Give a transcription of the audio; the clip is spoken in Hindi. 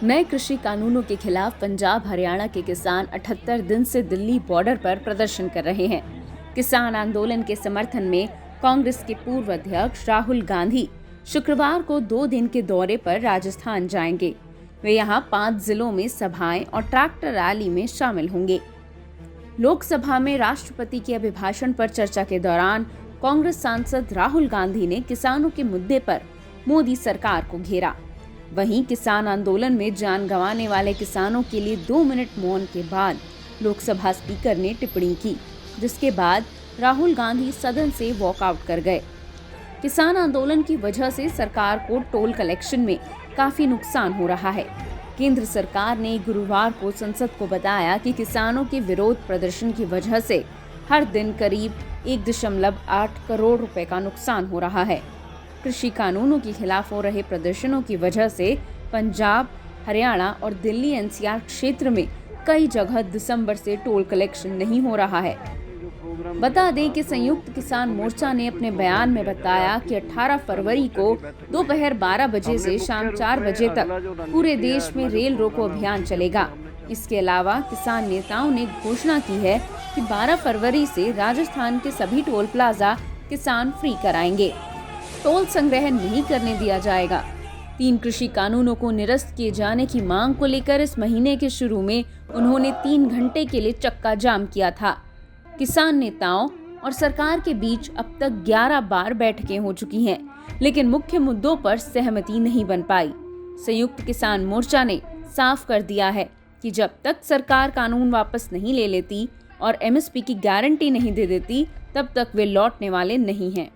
नए कृषि कानूनों के खिलाफ पंजाब हरियाणा के किसान 78 दिन से दिल्ली बॉर्डर पर प्रदर्शन कर रहे हैं। किसान आंदोलन के समर्थन में कांग्रेस के पूर्व अध्यक्ष राहुल गांधी शुक्रवार को 2 दिन के दौरे पर राजस्थान जाएंगे। वे यहां 5 जिलों में सभाएं और ट्रैक्टर रैली में शामिल होंगे। लोकसभा में राष्ट्रपति के अभिभाषण पर चर्चा के दौरान कांग्रेस सांसद राहुल गांधी ने किसानों के मुद्दे पर मोदी सरकार को घेरा। वहीं किसान आंदोलन में जान गंवाने वाले किसानों के लिए 2 मिनट मौन के बाद लोकसभा स्पीकर ने टिप्पणी की, जिसके बाद राहुल गांधी सदन से वॉकआउट कर गए। किसान आंदोलन की वजह से सरकार को टोल कलेक्शन में काफी नुकसान हो रहा है। केंद्र सरकार ने गुरुवार को संसद को बताया कि किसानों के विरोध प्रदर्शन की वजह से हर दिन करीब 1.8 करोड़ रुपए का नुकसान हो रहा है। कृषि कानूनों के खिलाफ हो रहे प्रदर्शनों की वजह से पंजाब, हरियाणा और दिल्ली एनसीआर क्षेत्र में कई जगह दिसंबर से टोल कलेक्शन नहीं हो रहा है। बता दें कि संयुक्त किसान मोर्चा ने अपने बयान में बताया कि 18 फरवरी को दोपहर 12 बजे से शाम 4 बजे तक पूरे देश में रेल रोको अभियान चलेगा। इसके अलावा किसान नेताओं ने घोषणा की है कि 12 फरवरी से राजस्थान के सभी टोल प्लाजा किसान फ्री कराएंगे। टोल संग्रह नहीं करने दिया जाएगा। 3 कृषि कानूनों को निरस्त किए जाने की मांग को लेकर इस महीने के शुरू में उन्होंने 3 घंटे के लिए चक्का जाम किया था। किसान नेताओं और सरकार के बीच अब तक 11 बार बैठकें हो चुकी हैं, लेकिन मुख्य मुद्दों पर सहमति नहीं बन पाई। संयुक्त किसान मोर्चा ने साफ कर दिया है कि जब तक सरकार कानून वापस नहीं ले लेती और एमएसपी की गारंटी नहीं दे देती, तब तक वे लौटने वाले नहीं हैं।